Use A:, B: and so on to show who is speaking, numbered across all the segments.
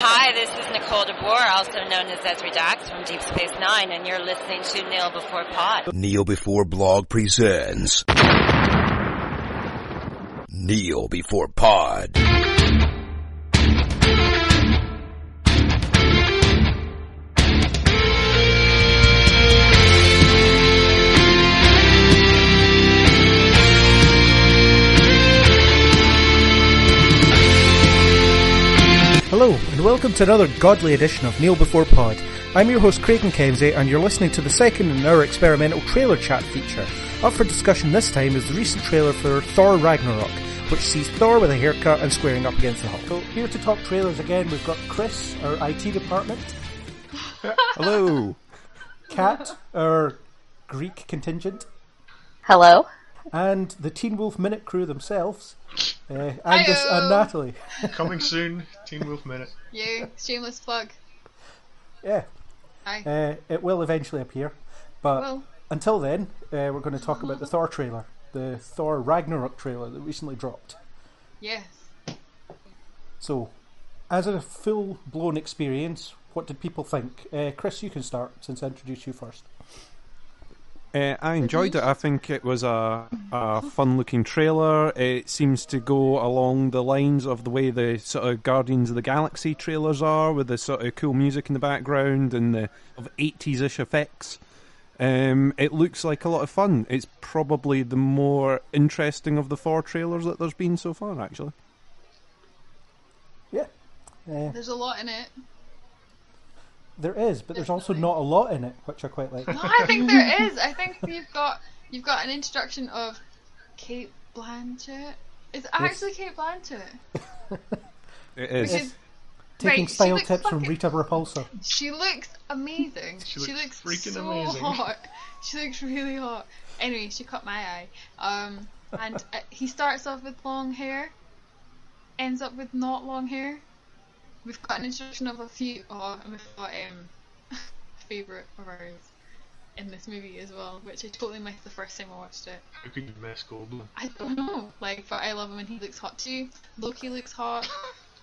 A: Hi, this is Nicole DeBoer, also known as Esri Dax from Deep Space Nine, and you're listening to Kneel Before Pod.
B: Kneel Before Blog presents Kneel Before Pod.
C: Hello, and welcome to another godly edition of Kneel Before Pod. I'm your host Craig Kemsey, and you're listening to the second in our experimental trailer chat feature. Up for discussion this time is the recent trailer for Thor Ragnarok, which sees Thor with a haircut and squaring up against the Hulk. So here to talk trailers again, we've got Chris, our IT department.
D: Hello.
C: Kat, our Greek contingent.
E: Hello.
C: And the Teen Wolf Minute crew themselves, Angus and Natalie.
D: Coming soon, Teen Wolf Minute.
F: You, shameless plug.
C: Yeah.
F: Hi.
C: It will eventually appear, but until then, we're going to talk about the Thor trailer, the Thor Ragnarok trailer that recently dropped.
F: Yes.
C: So, as a full-blown experience, what did people think? Chris, you can start, since I introduced you first.
D: I enjoyed it. I think it was a fun-looking trailer. It seems to go along the lines of the way the sort of Guardians of the Galaxy trailers are, with the sort of cool music in the background and the of 80s-ish effects. It looks like a lot of fun. It's probably the more interesting of the Thor trailers that there's been so far, actually.
C: Yeah.
F: There's a lot in it.
C: There is, but there's also not a lot in it, which I quite like.
F: No, I think there is. I think you've got an introduction of Kate Blanchett. It's actually Kate Blanchett.
D: It is.
F: Because,
C: Taking
F: right,
C: style tips from Rita Repulsa.
F: She looks amazing. She looks
D: freaking
F: so
D: amazing.
F: Hot. She looks really hot. Anyway, she caught my eye. And he starts off with long hair, ends up with not long hair. We've got an introduction of a few, and we've got favourite of ours in this movie as well, which I totally missed the first time I watched it.
D: How could you miss Goldblum?
F: I don't know, but I love him and he looks hot too. Loki looks hot,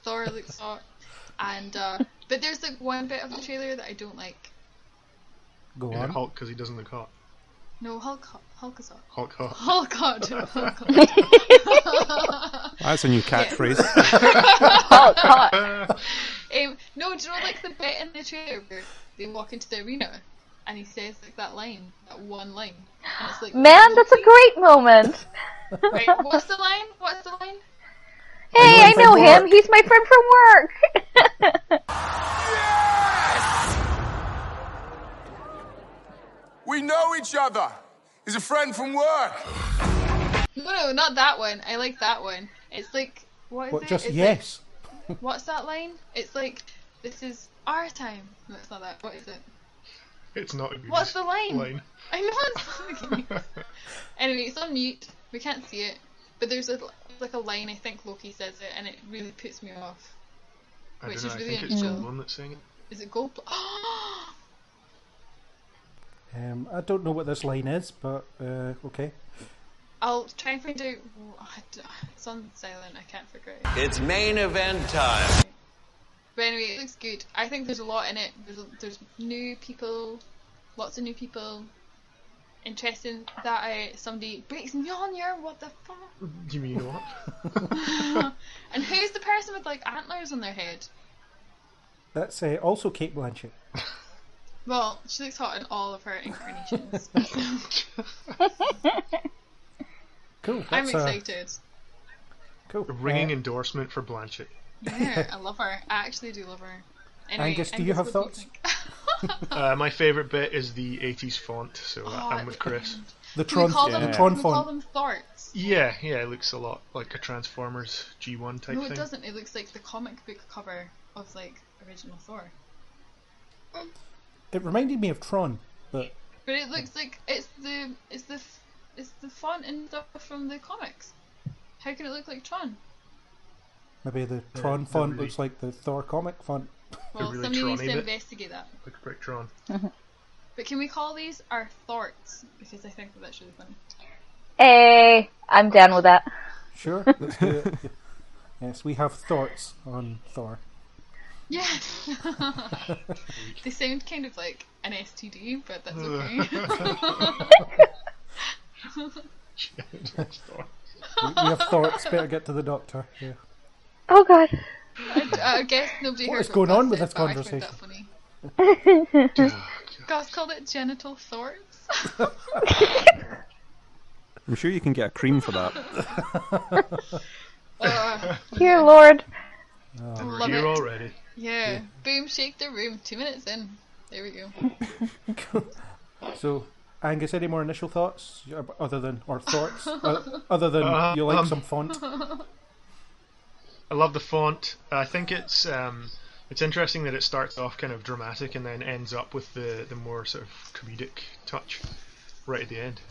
F: Thor looks hot, and but there's like one bit of the trailer that I don't like.
C: Go
D: Is
C: on.
D: it Hulk because he doesn't look hot?
F: No, Hulk is hot.
D: Hulk hot.
F: Hulk hot.
D: That's a new catchphrase.
E: Hulk hot.
F: No, do you know like the bit in the trailer where they walk into the arena and he says like that one line, and it's like,
E: Man, that's a great moment.
F: right, what's the line?
E: Hey, I know him. He's my friend from work.
G: We know each other. He's a friend from work.
F: No, not that one. I like that one. It's like, what is
C: What,
F: it?
C: just
F: It's
C: yes.
F: Like, what's that line? It's like, this is our time. No, it's not that. What is it?
D: It's not a good
F: What's the line? I know it's not good. Anyway, it's on mute. We can't see it. But there's a line, I think Loki says it, and it really puts me off.
D: I
F: Which
D: don't know,
F: is
D: I
F: really
D: think it's
F: unusual.
D: Goldblum that's saying it.
F: Is it Goldblum?
C: I don't know what this line is, but okay.
F: I'll try and find out. It's on silent, I can't figure it out.
G: It's main event time.
F: But anyway, it looks good. I think there's a lot in it. There's new people, lots of new people. Interesting that somebody breaks Mjolnir, what the fuck?
D: You mean what?
F: And who's the person with like antlers on their head?
C: That's also Kate Blanchett.
F: Well, she looks hot in all of her incarnations.
C: Cool.
F: I'm
C: That's,
F: excited.
C: Cool.
D: A ringing endorsement for Blanchett.
F: Yeah, I love her. I actually do love her. Anyway,
C: Angus, do you have
F: what
C: thoughts?
F: think?
D: My favourite bit is the 80s font, so I'm with Chris.
C: The
F: Can we
C: Tron,
F: call
C: the
F: them,
C: Tron
F: can we call
C: font.
F: them Thorts?
D: Yeah, it looks a lot like a Transformers G1 type
F: No,
D: thing.
F: it doesn't. It looks like the comic book cover of like original Thor.
C: It reminded me of Tron, but
F: But it looks like it's the font and stuff from the comics. How can it look like Tron?
C: maybe the Tron font
D: really-
C: looks like the Thor comic font.
F: Well,
D: really
F: somebody needs
D: Tron-y
F: to
D: bit.
F: investigate that.
D: Like a brick Tron.
F: But can we call these our Thorts? Because I think that's really funny.
E: Hey, I'm down with that.
C: Sure, let's do it. Yes, we have thoughts on Thor.
F: Yeah. They sound kind of like an STD, but that's okay.
C: We have thoughts. Better get to the doctor. Yeah.
E: Oh god.
F: I guess nobody
C: What
F: heard
C: is going
F: Gus
C: on with
F: said,
C: this
F: but I found
C: conversation?
F: that funny. Gus called it genital thorns.
D: I'm sure you can get a cream for that.
E: Dear Lord.
F: Love
H: Here
F: it.
H: already.
F: Yeah. Boom, shake the room. 2 minutes in. There we go.
C: So, Angus, any more initial thoughts other than other than you like some font?
H: I love the font. I think it's interesting that it starts off kind of dramatic and then ends up with the more sort of comedic touch right at the end.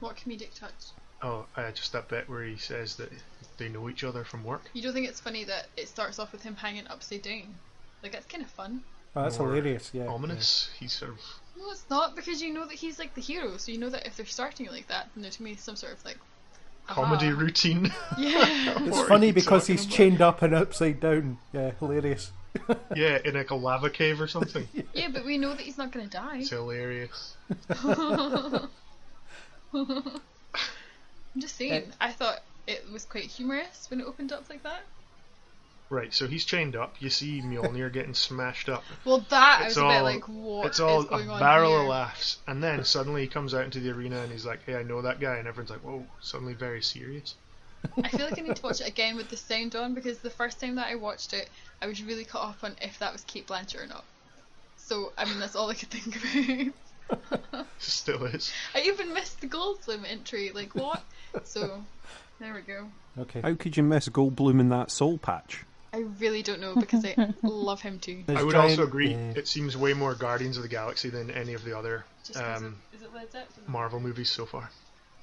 F: What comedic touch?
H: Oh, just that bit where he says that they know each other from work.
F: You don't think it's funny that it starts off with him hanging upside down? Like, that's kind of fun.
C: Oh, that's
H: More
C: hilarious. Yeah.
H: Ominous. He's sort of
F: No, it's not, because you know that he's like the hero, so you know that if they're starting it like that, then there's to me some sort of like
H: comedy routine.
F: Yeah.
C: It's
H: What are
C: funny
H: you
C: because
H: talking
C: he's
H: about?
C: chained up and upside down. Yeah, hilarious.
H: Yeah, in like a lava cave or something.
F: Yeah, but we know that he's not gonna die.
H: It's hilarious.
F: I'm just saying, I thought it was quite humorous when it opened up like that.
H: Right, so he's chained up. You see Mjolnir getting smashed up.
F: Well, that I was
H: It's
F: a bit
H: all-
F: like, what
H: It's all
F: is going
H: a
F: on
H: barrel
F: here?
H: of laughs, and then suddenly he comes out into the arena and he's like, "Hey, I know that guy," and everyone's like, "Whoa!" Suddenly very serious.
F: I feel like I need to watch it again with the sound on, because the first time that I watched it, I was really caught up on if that was Kate Blanchett or not. So, I mean, that's all I could think about.
H: Still is.
F: I even missed the Goldblum entry, like, what? So, there we go.
C: Okay.
D: How could you miss Goldblum in that soul patch?
F: I really don't know, because I love him too.
C: There's
H: I would
C: giant-
H: also agree.
C: yeah.
H: It seems way more Guardians of the Galaxy than any of the other
F: Just 'cause of, is it Led Zeppelin?
H: Marvel movies so far.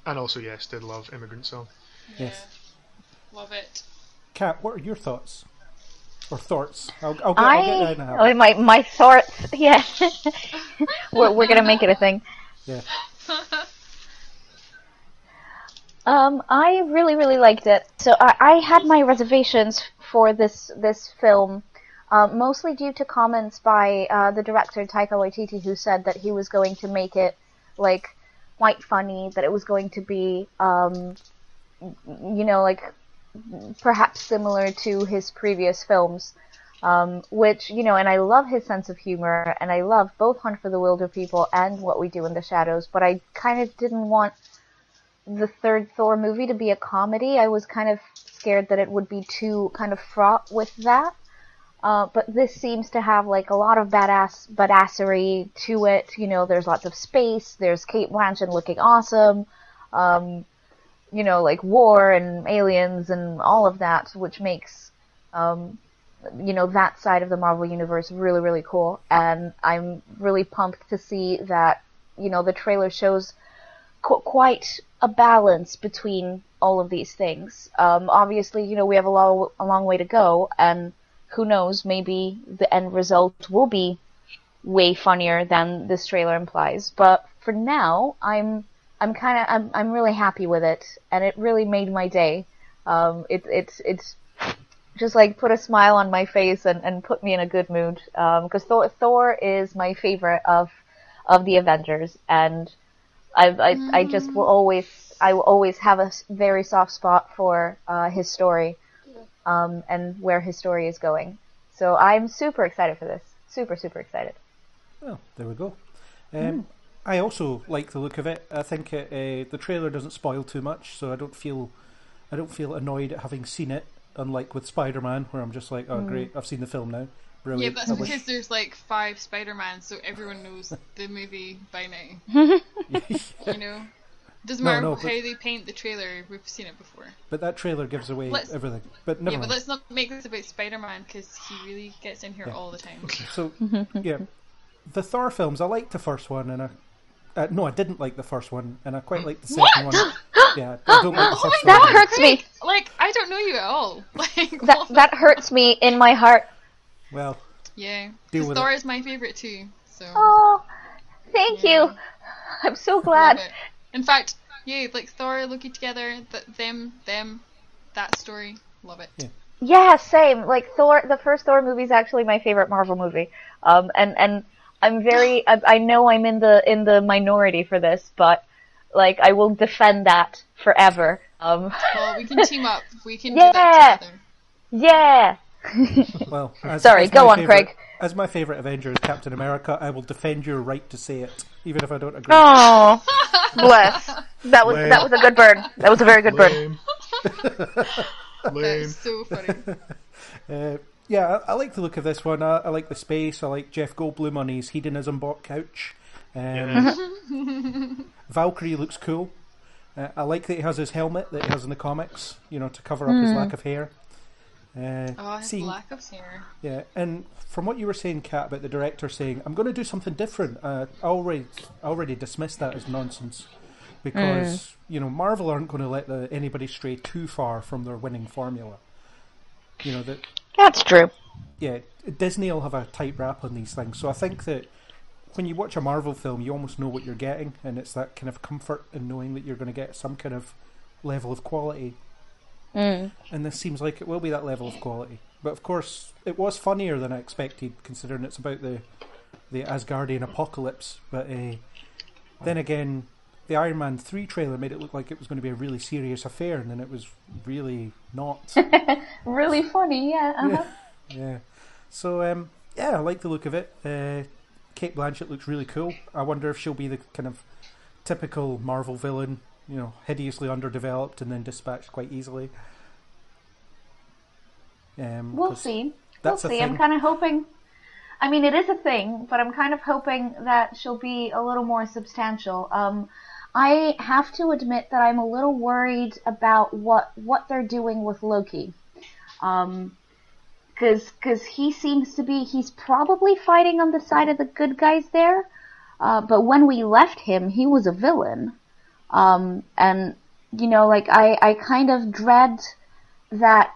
H: And also, yes, did love Immigrant Song.
F: Yeah.
C: Yes.
F: Love it.
C: Kat, what are your thoughts? Or thoughts? I'll get that in a habit.
E: My thoughts, yeah. we're gonna make it a thing.
C: Yeah.
E: I really, really liked it. So I had my reservations for this film, mostly due to comments by the director Taika Waititi, who said that he was going to make it like quite funny, that it was going to be, like perhaps similar to his previous films, which, and I love his sense of humor, and I love both Hunt for the Wilder People and What We Do in the Shadows, but I kind of didn't want the third Thor movie to be a comedy. I was kind of scared that it would be too kind of fraught with that. But this seems to have like a lot of badassery to it. There's lots of space. There's Kate Blanchett looking awesome. Like war and aliens and all of that, which makes, that side of the Marvel Universe really, really cool. And I'm really pumped to see that, the trailer shows quite a balance between all of these things. Obviously, we have a long way to go, and who knows, maybe the end result will be way funnier than this trailer implies. But for now, I'm really happy with it, and it really made my day. It's just like put a smile on my face and put me in a good mood. Because Thor is my favorite of the Avengers, and I just will always have a very soft spot for his story, and where his story is going. So I'm super excited for this. Super, super excited.
C: Well, there we go. I also like the look of it. I think the trailer doesn't spoil too much, so I don't feel annoyed at having seen it. Unlike with Spider-Man, where I'm just like, oh great, I've seen the film now. Brilliant.
F: Yeah, but that's because there's like 5 Spider-Man, so everyone knows the movie by now. Doesn't matter how they paint the trailer, we've seen it before.
C: But that trailer gives away everything. But never mind.
F: But let's not make this about Spider-Man, because he really gets in here all the time.
C: So, yeah, the Thor films, I liked the first one, and I didn't like the first one, and I quite liked the second one. Yeah, I don't like the first one.
E: That hurts me.
F: Like, I don't know you at all. Like,
E: that hurts me in my heart.
C: Well,
F: yeah,
C: deal
F: because
C: with
F: Thor
C: it.
F: is my favourite too. So.
E: Oh, thank you. I'm so glad.
F: Love it. In fact, yeah, like Thor, Loki together, that story, love it.
C: Yeah.
E: Yeah, same. Like Thor, the first Thor movie is actually my favorite Marvel movie. And I'm very, I know I'm in the minority for this, but like I will defend that forever.
F: Well, we can team up. We can do that together.
E: Yeah.
C: Well,
E: Sorry, go on, Craig.
C: As my favourite Avenger is Captain America, I will defend your right to say it, even if I don't agree.
E: Oh, bless. That was a good burn. That was a very good burn.
F: That's so funny.
C: Yeah, I like the look of this one. I like the space. I like Jeff Goldblum on his hedonism bot couch. Valkyrie looks cool. I like that he has his helmet that he has in the comics, to cover up his lack of hair.
F: His lack of hair.
C: Yeah, and from what you were saying, Kat, about the director saying, I'm going to do something different, I already dismissed that as nonsense. Because, Marvel aren't going to let anybody stray too far from their winning formula.
E: That's true.
C: Yeah, Disney will have a tight wrap on these things. So I think that when you watch a Marvel film, you almost know what you're getting, and it's that kind of comfort in knowing that you're going to get some kind of level of quality. And this seems like it will be that level of quality. But of course, it was funnier than I expected, considering it's about the Asgardian apocalypse. But then again, the Iron Man 3 trailer made it look like it was going to be a really serious affair, and then it was really not.
E: Really funny, yeah. Uh-huh.
C: Yeah. So, I like the look of it. Kate Blanchett looks really cool. I wonder if she'll be the kind of typical Marvel villain, hideously underdeveloped and then dispatched quite easily.
E: We'll see. I'm kind of hoping. I mean, it is a thing, but I'm kind of hoping that she'll be a little more substantial. I have to admit that I'm a little worried about what they're doing with Loki. Because he seems to be, he's probably fighting on the side of the good guys there. But when we left him, he was a villain. And, I kind of dread that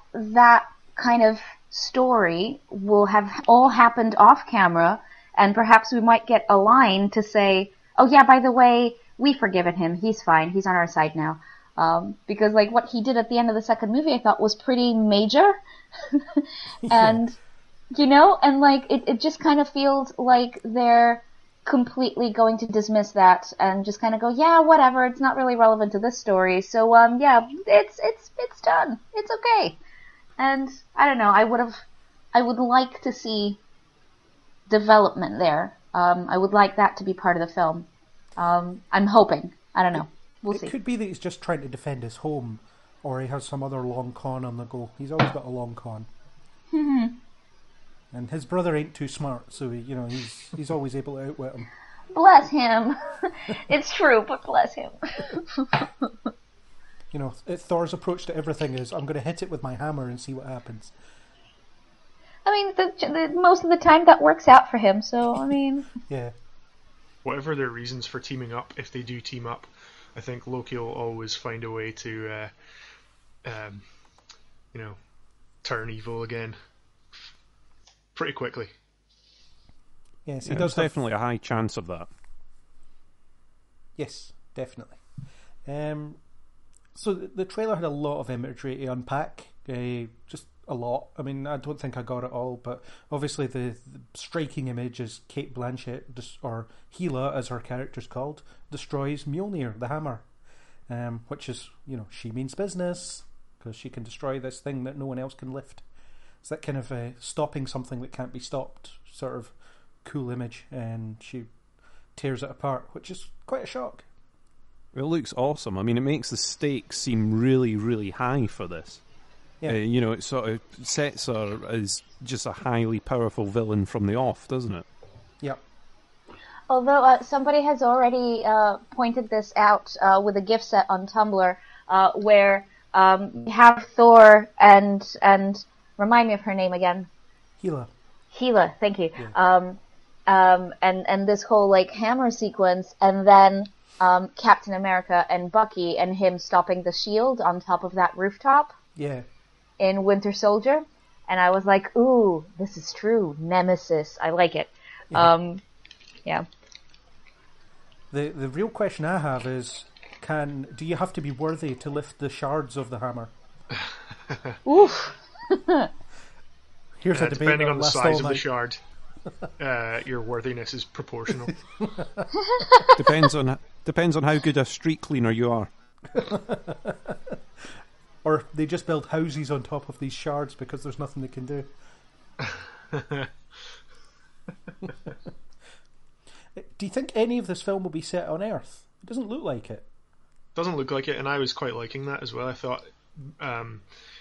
E: kind of story will have all happened off camera, and perhaps we might get a line to say, oh yeah, by the way, we've forgiven him, he's fine, he's on our side now. Because what he did at the end of the second movie I thought was pretty major. And, it just kind of feels like they're completely going to dismiss that and just kind of go, yeah, whatever, it's not really relevant to this story, so, it's done. It's okay. And, I don't know, I would like to see development there. I would like that to be part of the film. I'm hoping. I don't know. We'll see.
C: It could be that he's just trying to defend his home, or he has some other long con on the go. He's always got a long con. And his brother ain't too smart, so he's always able to outwit him.
E: Bless him. It's true, but bless him.
C: Thor's approach to everything is, I'm going to hit it with my hammer and see what happens.
E: I mean, most of the time that works out for him, so, I mean...
C: Yeah.
H: Whatever their reasons for teaming up, if they do team up, I think Loki will always find a way to, turn evil again pretty quickly.
C: Yes,
D: there's definitely a high chance of that.
C: Yes, definitely. So the trailer had a lot of imagery to unpack, just a lot. I mean, I don't think I got it all, but obviously the striking image is Kate Blanchett, or Hela as her character's called, destroys Mjolnir, the hammer, which is, she means business, because she can destroy this thing that no one else can lift. It's that kind of stopping something that can't be stopped sort of cool image, and she tears it apart, which is quite a shock.
D: It looks awesome. I mean, it makes the stakes seem really, really high for this. Yeah. It sort of sets her as just a highly powerful villain from the off, doesn't it?
C: Yep.
E: Although somebody has already pointed this out with a gift set on Tumblr, where you have Thor and remind me of her name again. Hela, thank you. Yeah. And this whole hammer sequence, and then Captain America and Bucky and him stopping the shield on top of that rooftop.
C: Yeah.
E: In Winter Soldier, and I was like, ooh, this is true. Nemesis. I like it. Yeah.
C: The real question I have is, do you have to be worthy to lift the shards of the hammer?
E: Oof.
C: Here's a debate
H: depending
C: that'll
H: on the
C: last
H: size
C: all
H: of the
C: night.
H: shard, your worthiness is proportional.
D: Depends on how good a street cleaner you are.
C: Or they just build houses on top of these shards because there's nothing they can do. Do you think any of this film will be set on Earth? It doesn't look like it.
H: Doesn't look like it, and I was quite liking that as well. I thought,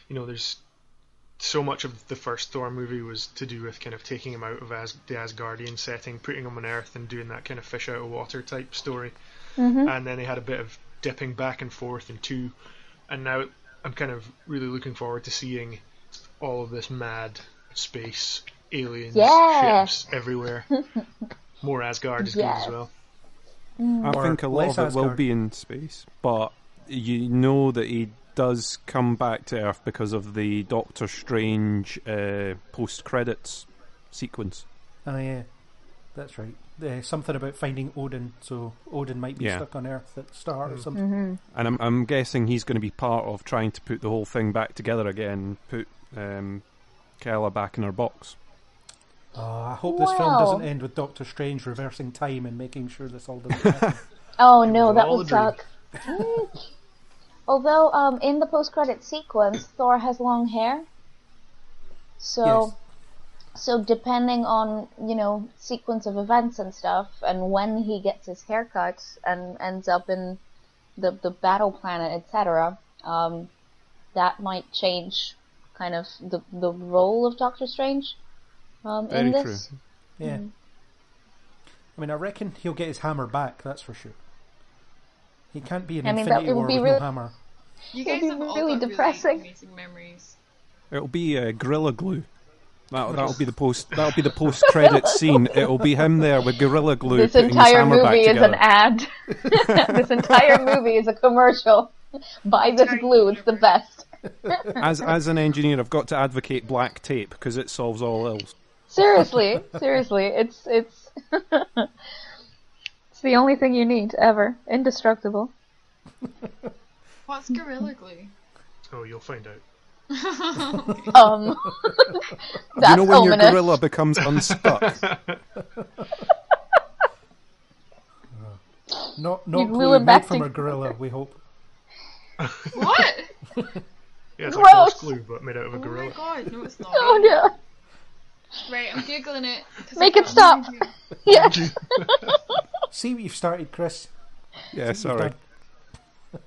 H: there's so much of the first Thor movie was to do with kind of taking him out of the Asgardian setting, putting him on Earth, and doing that kind of fish out of water type story.
E: Mm-hmm.
H: And then they had a bit of dipping back and forth in 2, and now I'm kind of really looking forward to seeing all of this mad space aliens ships everywhere. More Asgard is good as well.
D: I think a lot
C: less
D: of it will
C: Asgard.
D: be in space, but you know that he does come back to Earth because of the Doctor Strange post-credits sequence.
C: Oh yeah, that's right. Something about finding Odin, so Odin might be stuck on Earth at the start or something.
E: Mm-hmm.
D: And I'm guessing he's going to be part of trying to put the whole thing back together again, put Kella back in her box.
C: I hope this film doesn't end with Doctor Strange reversing time and making sure this all doesn't happen.
E: Oh no, that
H: all
E: would
H: a dream.
E: suck. Although, in the post-credit sequence, Thor has long hair. So depending on, sequence of events and stuff, and when he gets his haircut and ends up in the battle planet, etc., that might change kind of the role of Doctor Strange in
D: Very
E: this.
D: true.
C: Yeah. I mean, I reckon he'll get his hammer back, that's for sure. He can't be an Infinity
E: that would
C: War
E: be
C: with
E: really-
C: no hammer.
F: You
E: It'd
F: guys
E: be
F: have all
E: really
F: got
E: depressing.
F: really amazing memories.
D: It'll be Gorilla Glue. That'll be the post credit scene. It'll be him there with Gorilla Glue.
E: This
D: putting his
E: entire
D: hammer back
E: movie is an
D: together.
E: ad. This entire movie is a commercial. Buy this glue, it's the best.
D: As an engineer, I've got to advocate black tape because it solves all ills.
E: Seriously, it's it's the only thing you need ever. Indestructible.
F: What's Gorilla Glue?
H: Oh, you'll find out.
E: That's
D: You know when your
E: ominous.
D: gorilla becomes unstuck?
C: Not
E: You glue
C: glue
E: him back
C: made from
E: to-
C: a gorilla, we hope.
F: What?
H: Yeah, it's
E: Gross.
H: like horse glue, but made out of a
F: Oh my
H: gorilla.
F: god, no it's not.
E: Oh no!
F: Right, I'm googling it. 'cause
E: Make
F: I
E: it
F: can't
E: stop.
F: find you.
E: Yes.
C: See what you've started, Chris.
D: Yeah,
C: You've
D: sorry.
C: done.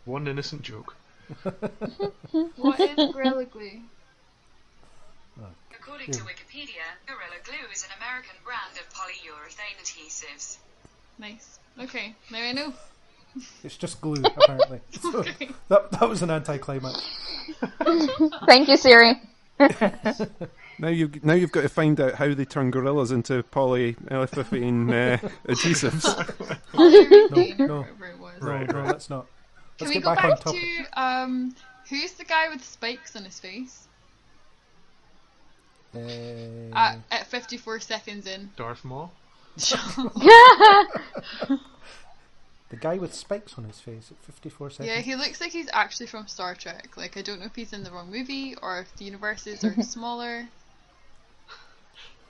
H: One innocent joke.
F: What is Gorilla Glue?
A: According to Wikipedia, Gorilla Glue is an American brand of polyurethane adhesives.
F: Nice. Okay, now I know.
C: It's just glue, apparently. So
F: Okay.
C: that was an anticlimax.
E: Thank you, Siri.
D: Now you've got to find out how they turn gorillas into polyurethane adhesives.
F: Polyurethane,
C: No.
F: or whatever it was.
C: No, let's not.
F: Can
C: Let's
F: we
C: get
F: go
C: back on
F: back
C: topic.
F: to who's the guy with spikes on his face? At 54 seconds in.
H: Darth Maul?
C: The guy with spikes on his face at 54 seconds.
F: Yeah, he looks like he's actually from Star Trek. Like, I don't know if he's in the wrong movie or if the universes are smaller.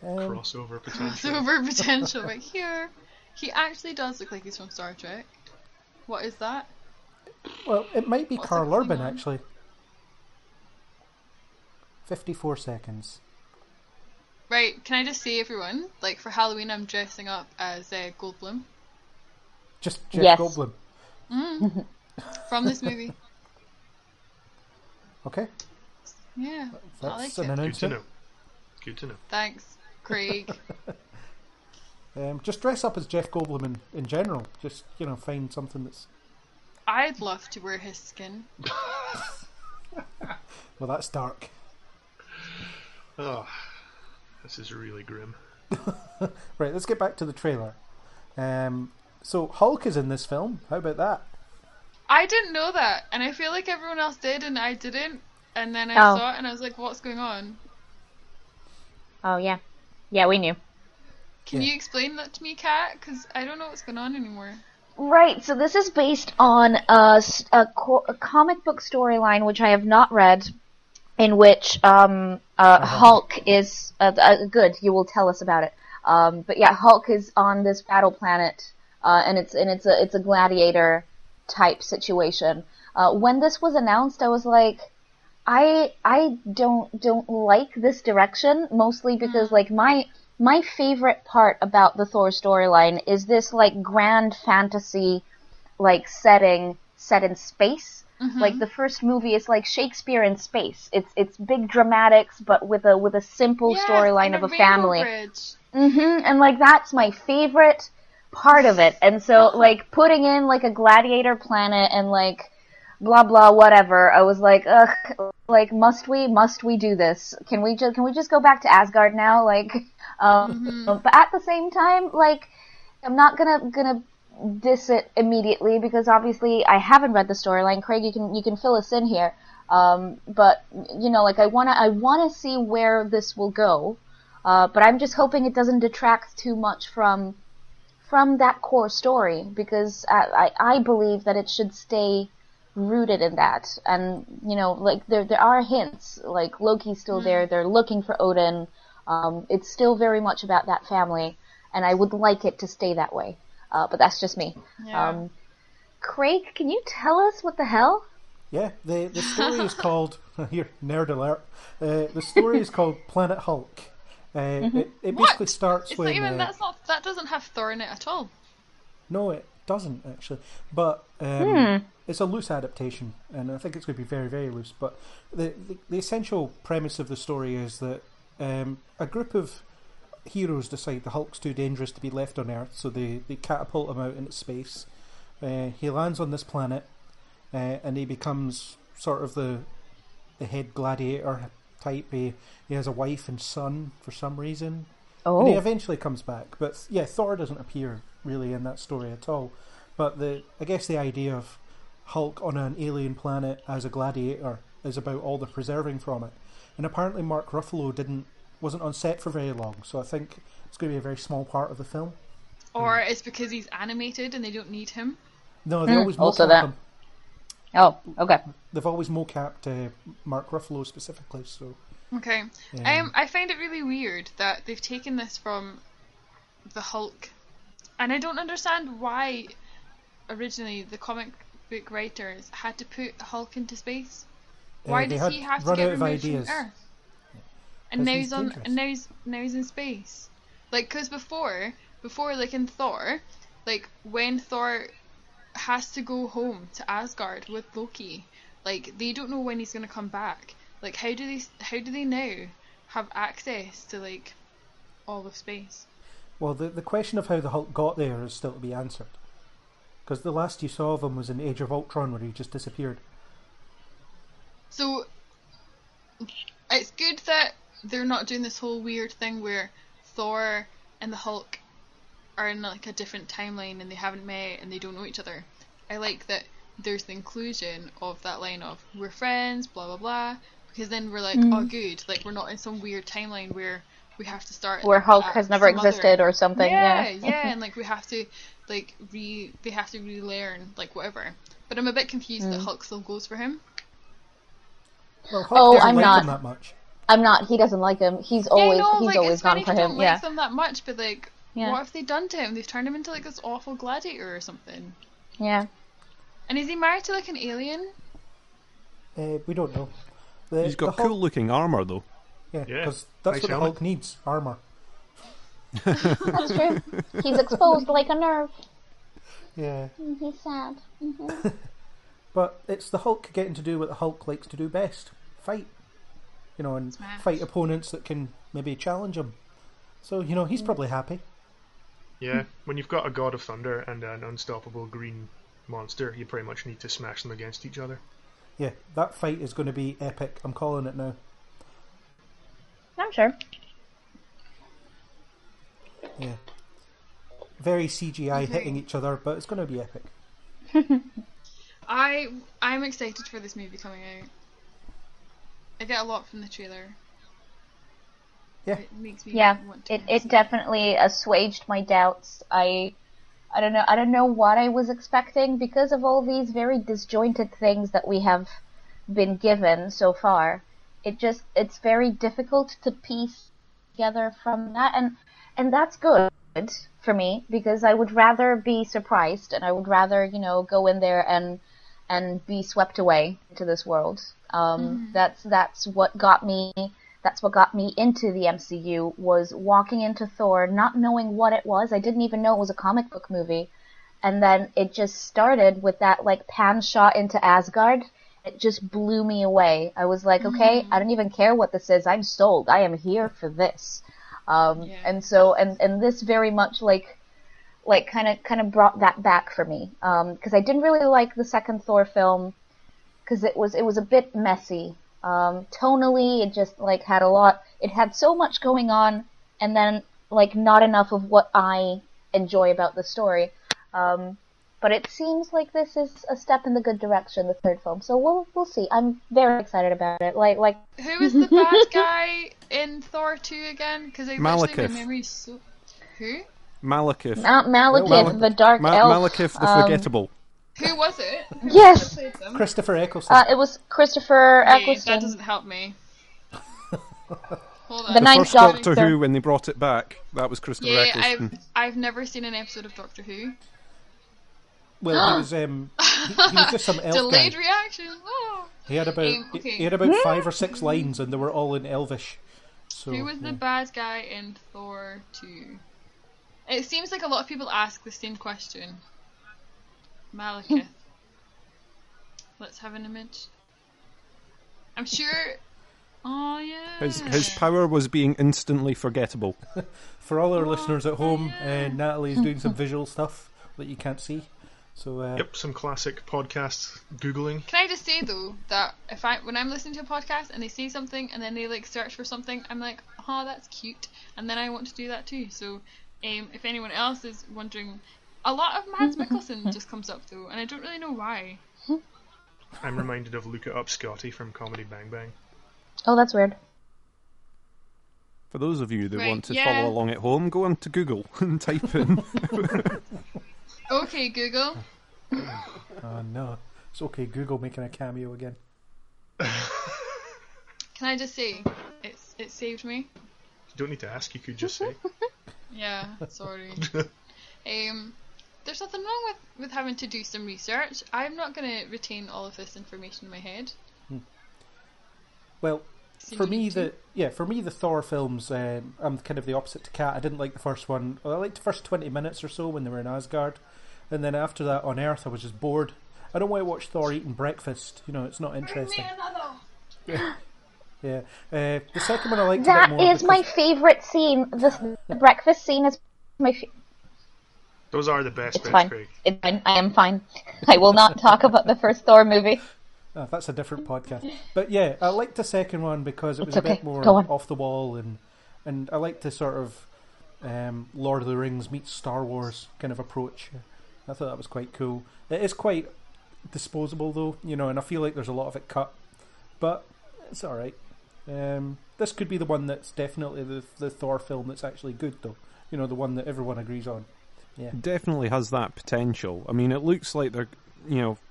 H: Crossover potential.
F: Crossover potential, but here, he actually does look like he's from Star Trek. What is that?
C: Well, it might be
F: What's
C: Carl
F: the
C: Urban,
F: Klingon?
C: actually. 54 seconds.
F: Right, can I just say, everyone, like, for Halloween I'm dressing up as Goldblum
C: Just Jeff
E: Yes.
C: Goldblum.
F: from this movie.
C: Okay,
F: Yeah, I like
C: that's
F: it.
C: an
H: Good to
C: announcement.
H: know. Good to know.
F: Thanks, Craig.
C: Just dress up as Jeff Goldblum in general. Just, find something that's...
F: I'd love to wear his skin.
C: Well, that's dark.
H: Oh, this is really grim.
C: Right, let's get back to the trailer. So, Hulk is in this film. How about that?
F: I didn't know that, and I feel like everyone else did, and I didn't. And then I
E: Oh.
F: saw it, and I was like, "What's going on?"
E: Oh yeah, yeah, we knew.
F: Can
C: Yeah.
F: you explain that to me, Kat? Because I don't know what's going on anymore.
E: Right, so this is based on a comic book storyline which I have not read, in which Hulk is good. You will tell us about it. But yeah, Hulk is on this battle planet, and it's a gladiator type situation. When this was announced, I was like, I don't like this direction, mostly because like my favorite part about the Thor storyline is this like grand fantasy like setting set in space. Like the first movie is like Shakespeare in space. It's big dramatics, but with a simple storyline of a family. And like that's my favorite part of it. And so like putting in like a gladiator planet and like blah blah whatever, I was like, ugh, like must we do this? Can we just go back to Asgard now? Like, but at the same time, like I'm not gonna diss it immediately because obviously I haven't read the storyline. Craig, you can fill us in here. But you know, like I wanna see where this will go. But I'm just hoping it doesn't detract too much from that core story because I believe that it should stay rooted in that. And you know, like there are hints. Like Loki's still there. They're looking for Odin. It's still very much about that family, and I would like it to stay that way. But that's just me.
F: Yeah.
E: Craig, can you tell us what the hell?
C: Yeah, the story is called here, nerd alert. The story is called Planet Hulk. It basically starts
F: It's
C: with
F: not even that doesn't have Thor in it at all.
C: No, it doesn't actually. But it's a loose adaptation, and I think it's going to be very, very loose. But the essential premise of the story is that a group of heroes decide the Hulk's too dangerous to be left on Earth, so they catapult him out into space. He lands on this planet, and he becomes sort of the head gladiator type. He has a wife and son for some reason.
E: Oh.
C: And he eventually comes back. But yeah, Thor doesn't appear really in that story at all. But I guess the idea of Hulk on an alien planet as a gladiator is about all the preserving from it. And apparently Mark Ruffalo wasn't on set for very long, so I think it's going to be a very small part of the film.
F: Or it's because he's animated and they don't need him.
C: No, they always
E: also
C: mocap
E: that.
C: him.
E: Oh, okay.
C: They've always mocapped Mark Ruffalo specifically, so...
F: Okay. I find it really weird that they've taken this from the Hulk, and I don't understand why originally the comic book writers had to put Hulk into space. Why does he have to get removed from Earth? And now he's on, and now he's in space. Like, because before, like in Thor, like when Thor has to go home to Asgard with Loki, like they don't know when he's gonna come back. Like, how do they now have access to like all of space?
C: Well, the question of how the Hulk got there is still to be answered. Because the last you saw of him was in Age of Ultron, where he just disappeared.
F: So it's good that they're not doing this whole weird thing where Thor and the Hulk are in like a different timeline and they haven't met and they don't know each other. I like that there's the inclusion of that line of we're friends, blah blah blah, because then we're like, oh good, like we're not in some weird timeline where we have to start
E: where Hulk has never existed or something.
F: Yeah, and like we have to like they have to relearn like whatever. But I'm a bit confused that Hulk still goes for him.
C: Well, Hulk doesn't
E: I'm
C: like
E: not.
C: him that much.
E: I'm not. He doesn't like him. He's always
F: like,
E: always gone for him.
F: Don't
E: Yeah.
F: like them that much, but like,
E: Yeah.
F: what have they done to him? They've turned him into like this awful gladiator or something.
E: Yeah.
F: And is he married to like an alien?
C: We don't know.
D: He's got
C: Hulk,
D: cool looking armor though.
C: Yeah,
H: Yeah,
C: because that's
H: nice
C: what the
H: helmet.
C: Hulk needs, armour.
E: That's true. He's exposed like a nerve.
C: Yeah.
E: He's sad.
C: But it's the Hulk getting to do what the Hulk likes to do best. Fight. You know, and
F: Smash.
C: fight opponents that can maybe challenge him. So, you know, he's probably happy.
H: Yeah, when you've got a God of Thunder and an unstoppable green monster, you pretty much need to smash them against each other.
C: Yeah, that fight is going to be epic. I'm calling it now.
E: I'm sure.
C: Yeah. Very CGI hitting each other, but it's going to be epic.
F: I'm excited for this movie coming out. I get a lot from the trailer.
C: Yeah.
F: It makes me
E: Yeah,
F: want to
E: it definitely assuaged my doubts. I don't know what I was expecting because of all these very disjointed things that we have been given so far. it's very difficult to piece together from that, and that's good for me, because I would rather be surprised, and I would rather, go in there and be swept away into this world. That's what got me into the MCU, was walking into Thor not knowing what it was. I didn't even know it was a comic book movie. And then it just started with that like pan shot into Asgard. It just blew me away. I was like, okay, I don't even care what this is. I'm sold. I am here for this. And so, and this very much like kind of brought that back for me. Cause I didn't really like the second Thor film, cause it was a bit messy. Tonally, it just like it had so much going on, and then like not enough of what I enjoy about the story. But it seems like this is a step in the good direction, the third film. So we'll see. I'm very excited about it. Like
F: who is the bad guy in Thor 2 again? Because I literally my memory's so. Who?
D: Malekith.
E: Malekith, the dark elf.
D: Malekith the Forgettable.
F: Who was it?
E: Yes.
C: Christopher Eccleston.
E: It was Christopher Eccleston.
F: That doesn't help me. Hold on.
E: The
D: first Doctor Who, when they brought it back, that was Christopher Eccleston.
F: I've never seen an episode of Doctor Who.
C: Well, he was just some elf
F: Delayed
C: guy.
F: reaction. Oh.
C: He had about 5 or 6 lines, and they were all in Elvish. So,
F: who was the bad guy in Thor 2? It seems like a lot of people ask the same question. Malekith. Let's have an image. I'm sure. Oh yeah.
D: His power was being instantly forgettable.
C: For all our listeners at home, Natalie's doing some visual stuff that you can't see. So
H: yep, some classic podcast googling.
F: Can I just say though that when I'm listening to a podcast and they say something and then they like search for something, I'm like, oh, that's cute, and then I want to do that too. So if anyone else is wondering, a lot of Mads Mikkelsen just comes up though, and I don't really know why.
H: I'm reminded of Look It Up Scotty from Comedy Bang Bang.
E: Oh, that's weird.
D: For those of you that want to follow along at home, go on to Google and type in.
F: Okay, Google.
C: Oh no, it's okay. Google making a cameo again.
F: Can I just say, it saved me.
H: You don't need to ask. You could just say.
F: Yeah, sorry. There's nothing wrong with having to do some research. I'm not going to retain all of this information in my head.
C: Well, for me, the Thor films, I'm kind of the opposite to Kat. I didn't like the first one. Well, I liked the first 20 minutes or so when they were in Asgard, and then after that on Earth, I was just bored. I don't want to watch Thor eating breakfast. It's not interesting. Yeah. The second one I liked a bit more.
E: That is my favourite scene. The breakfast scene is my favorite.
H: Those are the best bits,
E: fine.
H: Craig.
E: It's fine. I am fine. I will not talk about the first Thor movie.
C: Oh, that's a different podcast. But yeah, I liked the second one because it was a bit more off the wall, and I liked the sort of Lord of the Rings meets Star Wars kind of approach. I thought that was quite cool. It is quite disposable though, and I feel like there's a lot of it cut, but it's alright. This could be the one that's definitely the Thor film that's actually good though. The one that everyone agrees on. Yeah.
D: Definitely has that potential. I mean, it looks like they're,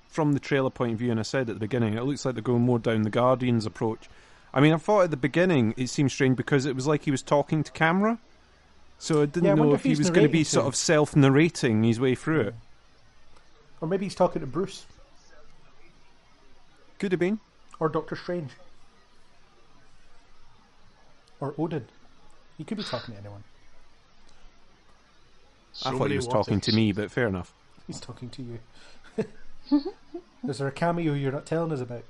D: from the trailer point of view, and I said at the beginning, it looks like they're going more down the Guardians approach. I mean, I thought at the beginning it seemed strange because it was like he was talking to camera, so I didn't know if he was going to be sort of self-narrating his way through it.
C: Or maybe he's talking to Bruce.
D: Could have been.
C: Or Doctor Strange. Or Odin. He could be talking to anyone.
D: I thought he was talking to me, but fair enough.
C: He's talking to you. Is there a cameo you're not telling us about?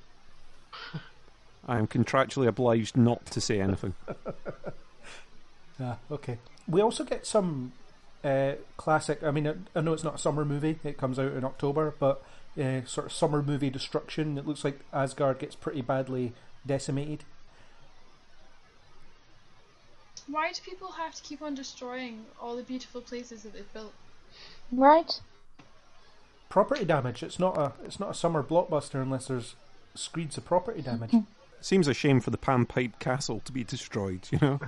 D: I am contractually obliged not to say anything.
C: Okay. We also get some classic. I mean, I know it's not a summer movie. It comes out in October, but sort of summer movie destruction. It looks like Asgard gets pretty badly decimated.
F: Why do people have to keep on destroying all the beautiful places that they've built?
E: Right.
C: Property damage. It's not a summer blockbuster unless there's screeds of property damage.
D: Seems a shame for the Panpipe Castle to be destroyed,
F: Oh,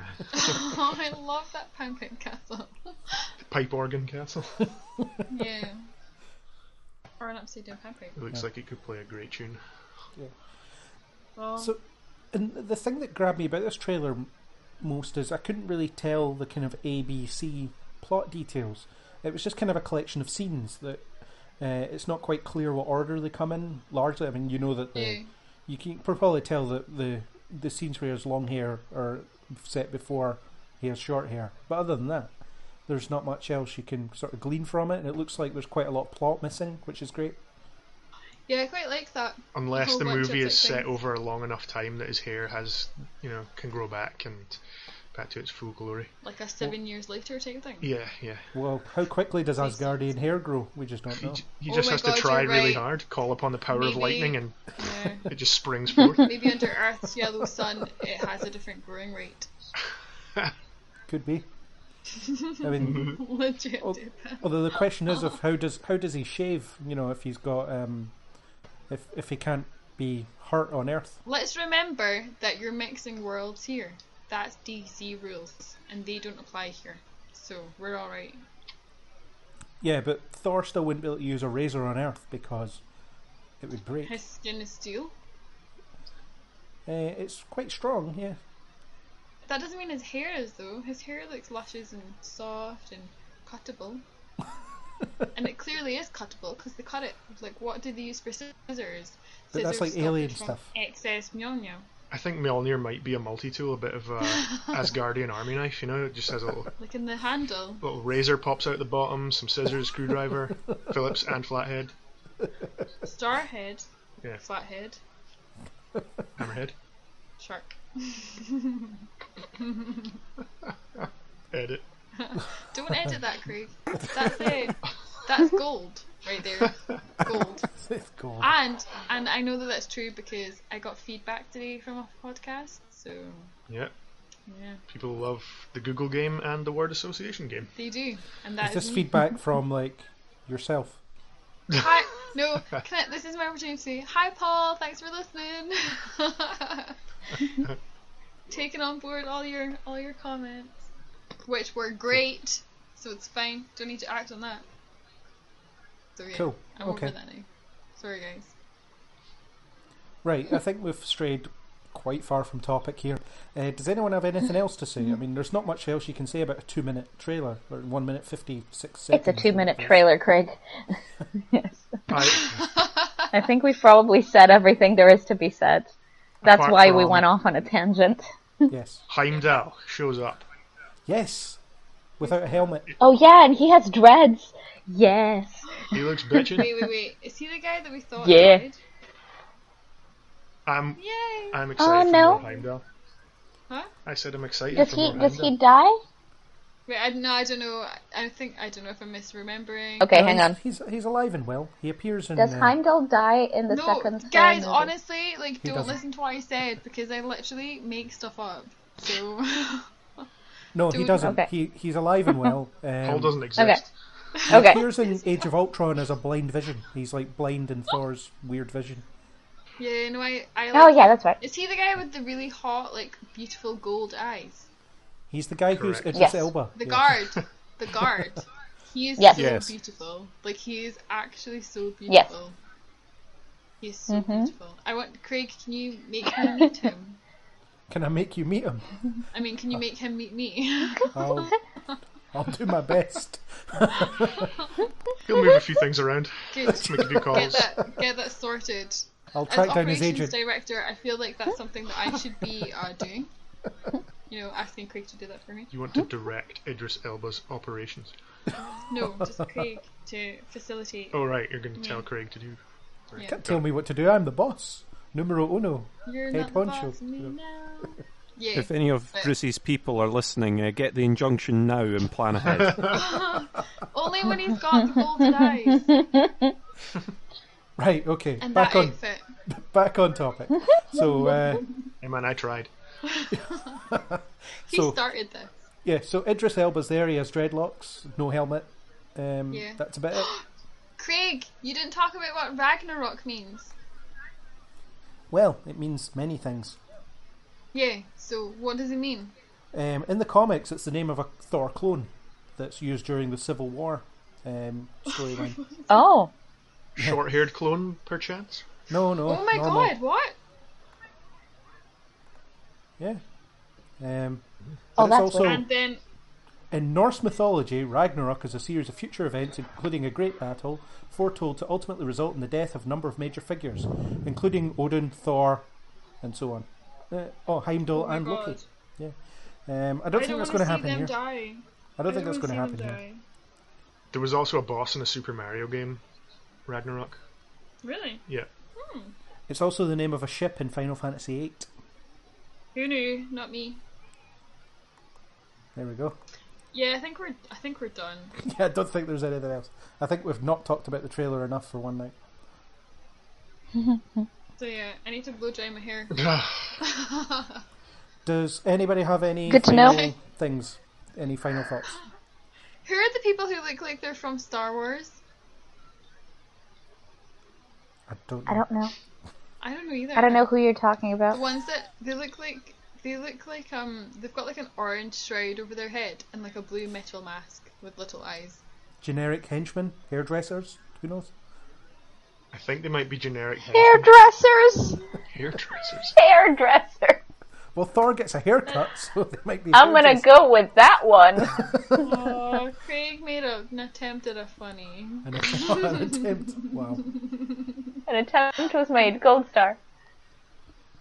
F: I love that Panpipe Castle.
H: Pipe organ castle.
F: Yeah. Or an upside down panpipe.
H: It looks like it could play a great tune.
C: Yeah.
F: Well,
C: so And the thing that grabbed me about this trailer most is I couldn't really tell the kind of A, B, C plot details. It was just kind of a collection of scenes that it's not quite clear what order they come in. Largely, I mean, you know that you can probably tell that the scenes where he has long hair are set before he has short hair. But other than that, there's not much else you can sort of glean from it, and it looks like there's quite a lot of plot missing, which is great.
F: Yeah, I quite like that.
H: Unless the movie is set over a long enough time that his hair has, can grow back and back to its full glory.
F: Like a 7 years later type thing.
H: Yeah.
C: Well, how quickly does Asgardian hair grow? We just don't know.
H: He just has to try really hard, call upon the power of lightning, and it just springs forth.
F: Maybe under Earth's yellow sun, it has a different growing rate.
C: Could be. I mean,
F: legit.
C: Although the question is of how does he shave? If he's got if he can't be hurt on Earth.
F: Let's remember that you're mixing worlds here. That's DC rules, and they don't apply here. So we're all right.
C: Yeah, but Thor still wouldn't be able to use a razor on Earth because it would break.
F: His skin is steel.
C: It's quite strong, yeah.
F: That doesn't mean his hair is, though. His hair looks luscious and soft and cuttable. And it clearly is cuttable because they cut it. Like, what did they use for scissors?
C: But that's like alien stuff.
F: Excess Mjolnir.
H: I think Mjolnir might be a multi-tool, a bit of a Asgardian army knife, it just has a
F: like in the handle.
H: Little razor pops out the bottom, some scissors, screwdriver, Phillips and flathead.
F: Starhead.
H: Yeah.
F: Flathead.
H: Hammerhead.
F: Shark.
H: Edit.
F: Don't edit that, Craig. That's it. That's gold right there. Gold.
C: It's gold.
F: And I know that that's true because I got feedback today from a podcast. So
H: yeah. People love the Google game and the word association game.
F: They do, and that
C: is this feedback from like yourself?
F: Hi. No. This is my opportunity to say hi, Paul. Thanks for listening. Taking on board all your comments, which were great. So it's fine. Don't need to act on that. So yeah,
C: cool.
F: I'm over that now. Sorry, guys.
C: Right, I think we've strayed quite far from topic here. Does anyone have anything else to say? I mean, there's not much else you can say about a 2-minute trailer, or 1 minute 56 seconds.
E: It's a 2-minute trailer, Craig. Yes.
H: I
E: I think we've probably said everything there is to be said. That's why we went off on a tangent.
C: Yes.
H: Heimdall shows up.
C: Yes. Without a helmet.
E: Oh yeah, and he has dreads. Yes.
H: He looks bitchin'.
F: Wait. Is he the guy that we thought
E: Yeah.
F: died?
H: I'm
F: Yay.
H: excited for
E: no.
H: more Heimdall.
F: Huh?
H: I said I'm excited
E: Does
H: for more
E: he
H: Heimdall.
E: die?
F: Wait, I don't know. I don't know if I'm misremembering.
E: Okay, hang on.
C: He's alive and well. He appears in...
E: Does Heimdall die in the
F: No,
E: second Thor
F: guys,
E: movie?
F: honestly, like, don't
C: doesn't.
F: listen to what I said because I literally make stuff up. So
C: No, he doesn't.
E: Okay.
C: He's alive and well.
H: Paul doesn't exist.
C: He
E: Okay.
C: appears in Age of Ultron as a blind vision. He's like blind in Thor's weird vision.
F: yeah, no, I like.
E: Oh yeah, that's right.
F: Is he the guy with the really hot, like, beautiful gold eyes?
C: He's the guy who's
H: Correct.
C: Idris
E: Yes.
C: Elba.
F: The
C: Yeah.
F: guard. The guard. He is
E: Yes.
F: so
D: Yes.
F: beautiful. Like, he is actually so
E: Yes.
F: beautiful. He's so beautiful. Craig, can you make me meet him?
C: Can I make you meet him?
F: I mean, can you make him meet me?
C: I'll do my best.
H: He'll move a few things around.
F: Good.
H: Let's make a few calls.
F: Get that sorted.
C: I'll
F: As
C: track down his
F: operations
C: agent.
F: director, I feel like that's something that I should be doing. Asking Craig to do that for me.
H: You want to direct Idris Elba's operations.
F: No, just Craig to facilitate.
H: Oh right, you're going to tell Craig to do. Right.
F: Yeah.
C: Can't tell me what to do. I'm the boss. Numero uno.
F: You're
C: Head
F: not the
C: honcho.
F: boss of me now. Yeah.
D: If any of
F: but-
D: Bruce's people are listening, get the injunction now and plan ahead.
F: Only when he's got the golden eyes
C: Right, okay.
F: and
C: Back
F: that
C: on
F: outfit.
C: back on topic. So
H: Hey man, I tried.
F: He
C: so
F: started this.
C: yeah, so Idris Elba's there, he has dreadlocks, no helmet.
F: Yeah.
C: That's about it.
F: Craig, you didn't talk about what Ragnarok means.
C: Well, it means many things.
F: Yeah, so what does it mean?
C: In the comics, it's the name of a Thor clone that's used during the Civil War storyline.
E: Oh.
H: Short-haired clone, perchance.
C: No,
F: Oh my
C: normal.
F: god, what?
C: Yeah.
E: Oh,
C: But it's
E: that's
C: also
E: weird.
F: And then
C: in Norse mythology, Ragnarok is a series of future events, including a great battle, foretold to ultimately result in the death of a number of major figures, including Odin, Thor, and so on. Heimdall
F: oh my
C: and
F: god,
C: Loki. Yeah. I don't
F: I
C: think
F: don't
C: that's
F: want
C: going
F: to
C: to
F: see
C: happen
F: them
C: here.
F: die.
C: I don't think that's going to
F: wanna
C: happen
F: see them
C: here.
F: die.
H: There was also a boss in a Super Mario game, Ragnarok.
F: Really?
H: Yeah.
C: It's also the name of a ship in Final Fantasy VIII.
F: Who knew? Not me.
C: There we go.
F: Yeah, I think we're done.
C: Yeah, I don't think there's anything else. I think we've not talked about the trailer enough for one night.
F: So yeah, I need to blow dry my hair.
C: Does anybody have any
E: Good to
C: final
E: know.
C: things? Any final thoughts?
F: Who are the people who look like they're from Star Wars?
C: I don't
E: I don't know.
F: I don't know either.
E: I don't know who you're talking
F: The
E: about.
F: ones that they look like they've got like an orange shroud over their head and like a blue metal mask with little eyes.
C: Generic henchmen? Hairdressers? Who knows?
H: I think they might be generic henchmen.
E: Hairdressers!
H: Hairdressers.
E: Hairdresser!
C: Well, Thor gets a haircut, so they might be
E: I'm gonna
C: hairdressers.
E: go with that one.
F: Oh, Craig made an attempt at a funny.
C: An attempt. Wow.
E: An attempt was made. Gold star.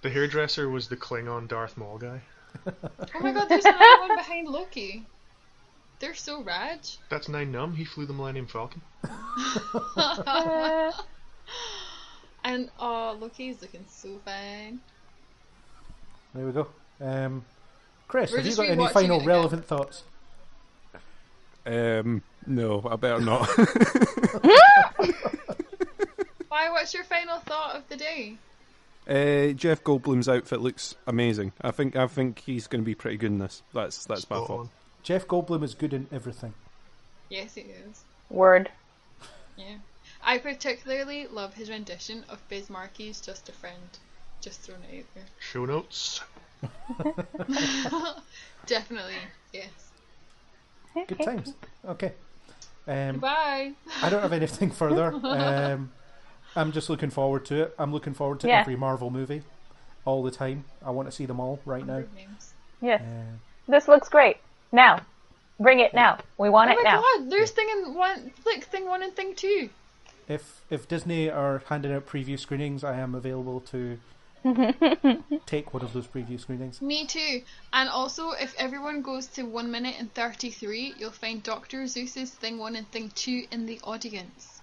H: The hairdresser was the Klingon Darth Maul guy.
F: Oh my god, there's another one behind Loki. They're so rad.
H: That's Nine Numb. He flew the Millennium Falcon.
F: And Loki's looking so fine.
C: There we go. Chris,
F: We're
C: have you
F: just
C: got any
F: rewatching
C: final
F: it again.
C: relevant thoughts?
D: No, I better not.
F: Why? What's your final thought of the day?
D: Jeff Goldblum's outfit looks amazing. I think he's going to be pretty good in this. That's my
H: Spot
D: thought.
H: on.
C: Jeff Goldblum is good in everything.
F: Yes, he is.
E: Word.
F: Yeah. I particularly love his rendition of Biz Markie's Just a Friend. Just throwing it out
H: Show notes.
F: there. Definitely, yes.
C: Good times. Okay. I
F: Bye.
C: don't have anything further. I'm just looking forward to it. I'm looking forward to
E: Yeah.
C: every Marvel movie all the time. I want to see them all right now.
E: Yes.
C: Uh,
E: This looks great. Now. Bring it now. We want
F: Oh
E: it
F: my
E: now.
F: god, there's thing one and thing two.
C: if Disney are handing out preview screenings, I am available to take one of those preview screenings.
F: Me too. And also, if everyone goes to 1 minute and 33, you'll find Dr. Zeus's Thing 1 and Thing 2 in the audience.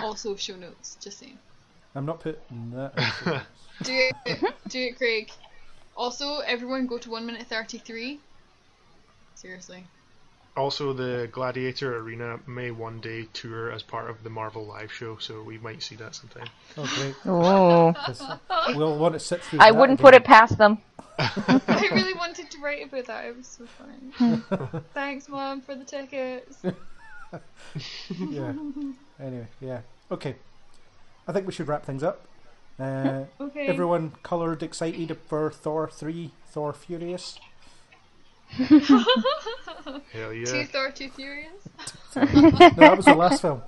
F: Also, show notes, just saying.
C: I'm not putting that. in.
F: Do it, Craig. Also, everyone go to 1 minute 33. Seriously.
H: Also, the Gladiator Arena may one day tour as part of the Marvel live show, so we might see that sometime.
C: Oh, great.
E: Ooh.
C: 'Cause we'll want to sit through
E: I
C: that
E: wouldn't
C: again.
E: put it past them.
F: I really wanted to write about that. It was so fun. Thanks, Mom, for the tickets.
C: Yeah. Anyway, yeah. Okay. I think we should wrap things up.
F: Okay.
C: Everyone coloured excited for Thor 3, Thor Furious?
H: Hell yeah.
F: Too Thor, Too Furious?
C: No, that was the last film.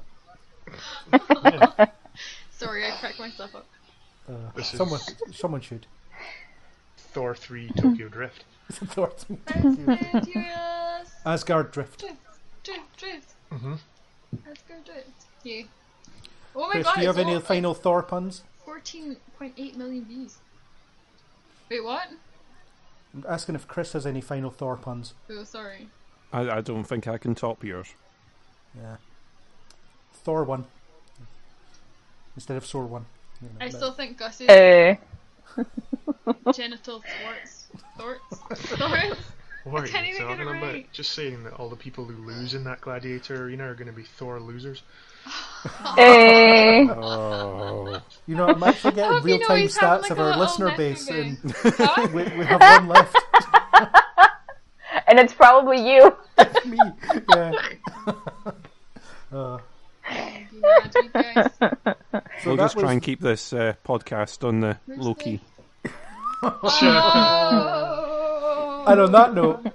F: Sorry, I cracked myself up.
H: This is
C: Someone should.
H: Thor 3 Tokyo Drift.
C: Thor 3.
F: Furious.
C: Asgard Drift.
F: Drift.
H: Mm-hmm.
F: Let's go drift. Yeah. Oh my
C: Chris,
F: god,
C: do you have
F: it's
C: any
F: all,
C: final Thor puns?
F: 14.8 million views. Wait, what?
C: I'm asking if Chris has any final Thor puns.
F: Oh, sorry.
D: I don't think I can top yours.
C: Yeah. Thor 1. Instead of Sore 1. You know,
F: I
C: but-
F: still think Gus's genital thwarts.
H: What
F: I can't
H: are you
F: even get
H: talking
F: it
H: about?
F: right.
H: Just saying that all the people who lose in that Gladiator Arena are going to be Thor losers.
E: Hey.
D: Oh.
C: You know, I'm actually getting
F: Hope you know
C: real-time
F: he's having,
C: stats
F: like,
C: of
F: a
C: our
F: little
C: listener
F: nephew
C: base, and
F: Huh?
C: we have one left.
E: And it's probably you.
C: Me. Yeah.
F: Glad you guys.
C: So
D: We'll
C: that
D: just try
C: was-
D: and keep this podcast on the low key.
F: Oh.
C: And on that note,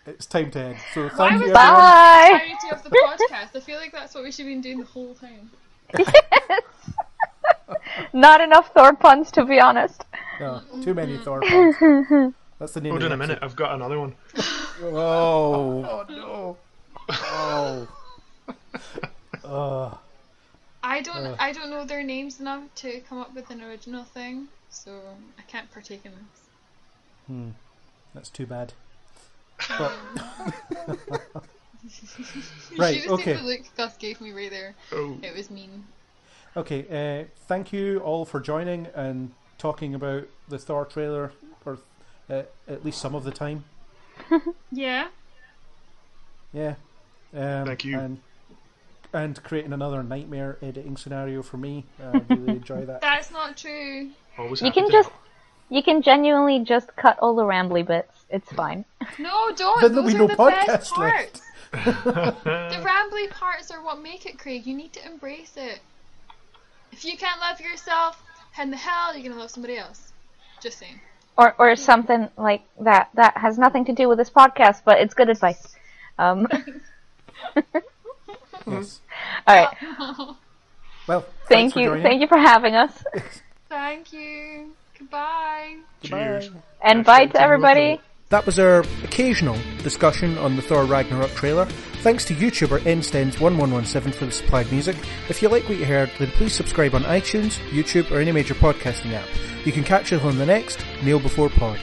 C: it's time to end. So
F: Why
C: thank
F: was
C: you,
F: that
C: everyone.
E: Bye.
F: the entirety of the podcast? I feel like that's what we should have been doing the whole time.
E: Not enough Thor puns, to be honest.
C: No, too many Thor pods. That's the name
H: Hold
C: of
H: on
C: the
H: a minute,
C: episode.
H: I've got another one.
C: Oh no! Oh.
F: I don't know their names enough to come up with an original thing, so I can't partake in this.
C: That's too bad. But
F: You
C: right,
F: should have
C: okay.
F: seen the look Gus gave me right there.
H: Oh.
F: It was mean.
C: Okay, thank you all for joining and talking about the Thor trailer, or at least some of the time.
F: Yeah.
C: Yeah.
H: Thank you.
C: And creating another nightmare editing scenario for me. I really enjoy that.
F: That's not true.
H: Always
E: You
H: happy
E: can
H: to
E: just
H: help.
E: you can genuinely just cut all the rambly bits. It's fine.
F: No, don't.
C: Then there'll
F: Those
C: be
F: are
C: no
F: the best
C: podcast
F: parts.
C: left.
F: The rambly parts are what make it, Craig. You need to embrace it. If you can't love yourself, how in the hell are you gonna love somebody else? Just saying.
E: Or something like that. That has nothing to do with this podcast, but it's good advice.
C: Yes.
E: All right.
C: Well,
E: Thank you. Thank you for having us.
F: Thank you. Goodbye.
H: Cheers.
E: And bye to everybody.
C: That was our occasional discussion on the Thor Ragnarok trailer. Thanks to YouTuber nstens1117 for the supplied music. If you like what you heard, then please subscribe on iTunes, YouTube, or any major podcasting app. You can catch us on the next Kneel Before Pod.